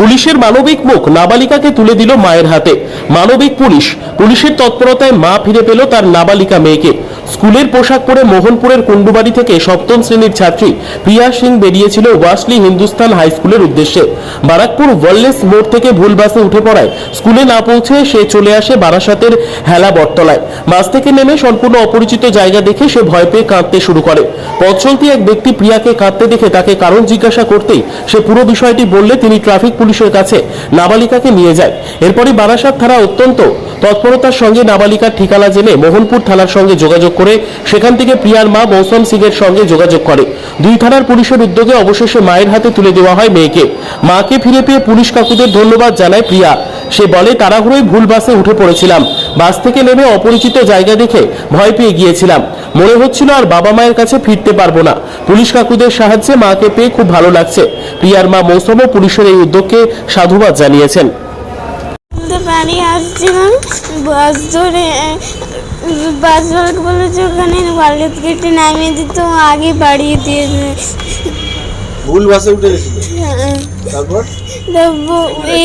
পুলিশের মানবিক মুখ নাবালিকাকে তুলে দিল মায়ের হাতে। মানবিক পুলিশের তৎপরতায় মা ফিরে পেল তার নাবালিকা মেয়েকে। স্কুলের পোশাক পরে মোহনপুরের কুন্ডুবাড়ি থেকে সপ্তম শ্রেণীর ছাত্রী প্রিয়া সিং বেরিয়েছিল ওয়াসলি হিন্দুস্তান হাই স্কুলের উদ্দেশ্যে। বারাকপুর ওয়ারলেস মোড় থেকে ভুল বাসে উঠে পড়ায় স্কুলে না পৌঁছে সে চলে আসে বারাসাতের হেলা বটতলায়। বাস থেকে নেমে সম্পূর্ণ অপরিচিত জায়গা দেখে সে ভয় পেয়ে কাঁদতে শুরু করে। পথ চলতি এক ব্যক্তি প্রিয়াকে কাঁদতে দেখে তাকে কারণ জিজ্ঞাসা করতেই সে পুরো বিষয়টি বললে তিনি ট্রাফিক পুলিশের কাছে নাবালিকাকে নিয়ে যায়। এরপরই বারাসাত থানা অত্যন্ত তৎপরতার সঙ্গে নাবালিকার ঠিকানা জেনে মোহনপুর থানার সঙ্গে যোগাযোগ করে সেখান থেকে প্রিয়ার মা মৌসম সিং এর সঙ্গে যোগাযোগ করে। দুই থানার পুলিশের উদ্যোগে অবশেষে মায়ের হাতে তুলে দেওয়া হয় মেয়েকে। মাকে ফিরে পেয়ে পুলিশ কাকুদের ধন্যবাদ জানায় প্রিয়া। সে বলে, তাড়াহুড়োয় ভুল বাসে উঠে পড়েছিলাম, বাস থেকে নেমে অপরিচিত জায়গা দেখে ভয় পেয়ে গিয়েছিলাম, মনে হচ্ছিল আর বাবা মায়ের কাছে ফিরতে পারবো না। পুলিশ কাকুদের সাহায্যে মাকে পেয়ে খুব ভালো লাগছে। প্রিয়ার মা মৌসুমও পুলিশের এই উদ্যোগকে সাধুবাদ জানিয়েছেন। বাড়ি আসছিলাম, বাস ধরে বলেছে ওখানে ওয়ারলেস গেটে নামিয়ে দিত, আগে বাড়িয়ে দিয়েছে। ভুল বাসে উঠে গেছিল, তারপর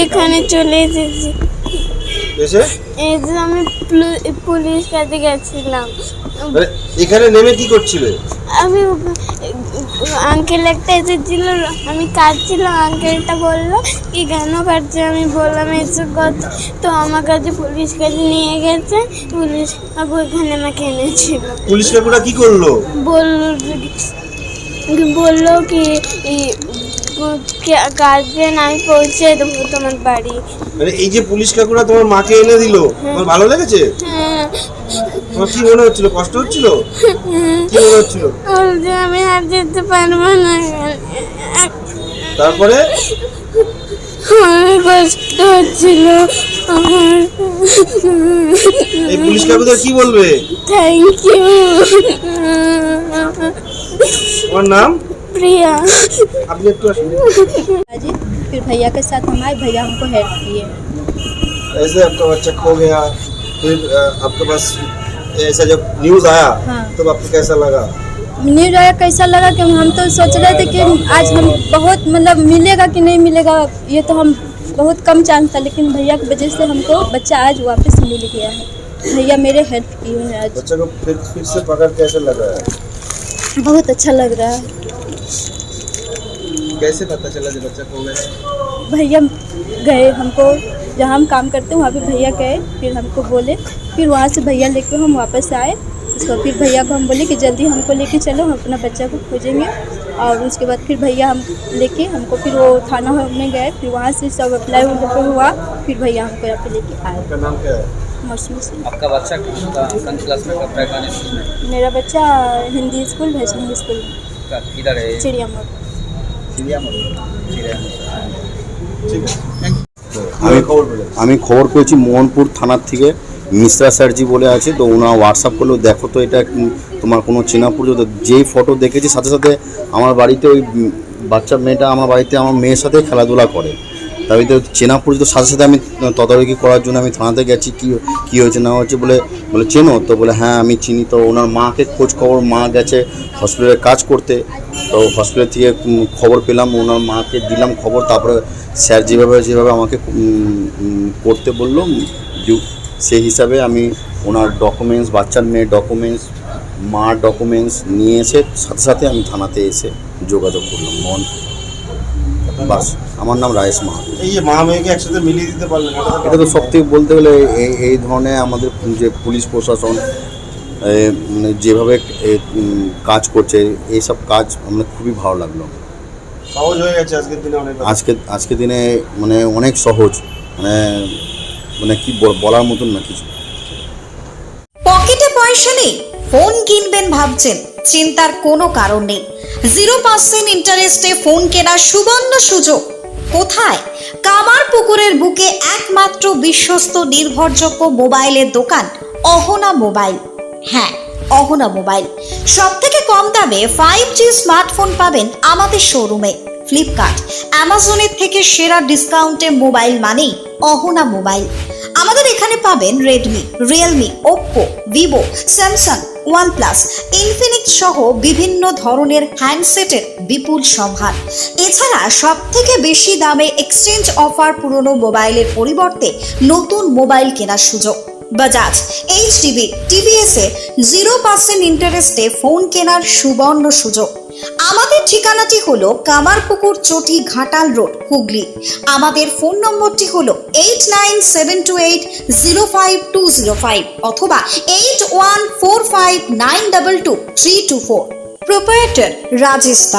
এখানে চলে এসেছি। আমি পুলিশ কাছে গেছিলাম। এখানে নেমে কি করছিলে? আমি আঙ্কেল একটা এসেছিল, আমি কাঁদছিলাম, আঙ্কেলটা বললো কি কেন কাটছে, আমি বললাম এসব কথা, তো আমার কাছে পুলিশ কাছে নিয়ে গেছে। পুলিশ কাকু এখানে আমাকে এনেছিল। পুলিশ কাকুরা কি করলো? বললো কি গার্জেন আমি পৌঁছে দেবো তোমার বাড়ি। মানে এই যে পুলিশ কাকুরা তোমার মাকে এনে দিল, তোমার ভালো লেগেছে? তোমার কি মনে হচ্ছিল? কষ্ট হচ্ছিল? কি মনে হচ্ছিল? আমি আর যেতে পারবো না। তারপরে অনেক কষ্ট হচ্ছিল আমার। এই পুলিশ কাকুদের কি বলবে? Thank you. তোমার নাম? प्रिया। আপনি একটু আসুন। फिर भैया के साथ हम आए, भैया हमको हेल्प किए। ऐसे आपका बच्चा खो गया, फिर आपके पास ऐसा जब न्यूज़ आया तब आपको कैसा लगा? न्यूज आया कैसा लगा कि हम तो सोच रहे थे कि आज हम बहुत मतलब मिलेगा कि नहीं मिलेगा, ये तो हम बहुत कम चांस था, लेकिन भैया की वजह से हमको बच्चा आज वापस मिल गया है। भैया मेरे हेल्प किए हैं आज। बच्चे को फिर से पकड़ कैसे लगा है? बहुत अच्छा लग रहा है। कैसे पता चला जब बच्चा खो गया? भैया गए, हमको जहाँ हम काम करते हैं वहाँ पे भैया गए, फिर हमको बोले, फिर वहाँ से भैया लेके हम वापस आए। उसको फिर भैया को हम बोले कि जल्दी हमको लेके चलो, हम अपना बच्चा को खोजेंगे। और उसके बाद फिर भैया हम लेके हमको फिर वो थाना में गए, फिर वहाँ से सब अप्लाई हुआ, फिर भैया हमको यहाँ पे लेके आए। आपका नाम क्या है? मौसमी सिंह। आपका बच्चा कौन क्लास में पढ़ता है? कौन स्कूल में? मेरा बच्चा हिंदी स्कूल, वैष्णवी स्कूल में। किधर है? चिड़िया मोड़। আমি খবর পেয়েছি মোহনপুর থানার থেকে মিশ্রা স্যারজি বলে আছে, তো ওনারা হোয়াটসঅ্যাপ করলেও দেখো তো এটা তোমার কোনো চেনা পরিচিত। যেই ফটো দেখেছি সাথে সাথে আমার বাড়িতে ওই বাচ্চা মেয়েটা আমার বাড়িতে আমার মেয়ের সাথে খেলাধুলা করে, তাই তো চেনা পরিচিত সাথে সাথে আমি তদারকি করার জন্য আমি থানাতে গেছি। কী হয়েছে না হচ্ছে বলে চেনো? তো বলে হ্যাঁ আমি চিনি। তো ওনার মাকে খোঁজ খবর, মা গেছে হসপিটালে কাজ করতে, তো হসপিটাল থেকে খবর পেলাম, ওনার মাকে দিলাম খবর। তারপরে স্যার যেভাবে আমাকে করতে বললো সেই হিসাবে আমি ওনার ডকুমেন্টস, বাচ্চার মেয়ের ডকুমেন্টস, মার ডকুমেন্টস নিয়ে এসে সাথে সাথে আমি থানাতে এসে যোগাযোগ করলাম। বাস, আমার নাম রায়েশ মাহাতো। এই যে মা মেয়েকে একসাথে মিলিয়ে দিতে পারলেন, এটা তো সবথেকে বলতে গেলে এই ধরনের আমাদের যে পুলিশ প্রশাসন মানে যেভাবে কাজ করছে, এইসব কাজ আমার খুবই ভালো লাগলো। সহজ হয়ে গেছে আজকের দিনে অনেক। আজকের দিনে মানে অনেক সহজ, মানে কি বলার মতন না কিছু। পকেটে পয়সা নেই, ফোন কিনবেন ভাবছেন, চিন্তার কোনো কারণ নেই। 0% ইন্টারেস্টে ফোন কেনার সুবর্ণ সুযোগ। কোথায়? কামারপুকুরের বুকে একমাত্র বিশ্বস্ত নির্ভরযোগ্য মোবাইলের দোকান অহনা মোবাইল। হ্যাঁ, অহনা মোবাইল। সব থেকে কম দামে 5G স্মার্টফোন পাবেন আমাদের শোরুমে। ফ্লিপকার্ট, অ্যামাজনের থেকে সেরা ডিসকাউন্টে মোবাইল মানেই অহনা মোবাইল। আমাদের এখানে পাবেন Redmi, Realme, Oppo, Vivo, Samsung, OnePlus, Infinix সহ বিভিন্ন ধরনের হ্যান্ডসেটের বিপুল সম্ভার। এছাড়া সব থেকে বেশি দামে এক্সচেঞ্জ অফার, পুরনো মোবাইলের পরিবর্তে নতুন মোবাইল কেনার সুযোগ। বাজাজ, এইচডিবি, টিভিএস এ 0% ইন্টারেস্টে ফোন কেনার সুবর্ণ সুযোগ। আমাদের ঠিকানাটি হলো কামারপুকুর চটি, ঘাটাল রোড, হুগলি। আমাদের ফোন নম্বরটি হলো 8972805205 অথবা 8145922324। প্রোপ্রাইটার রাজেশ দা।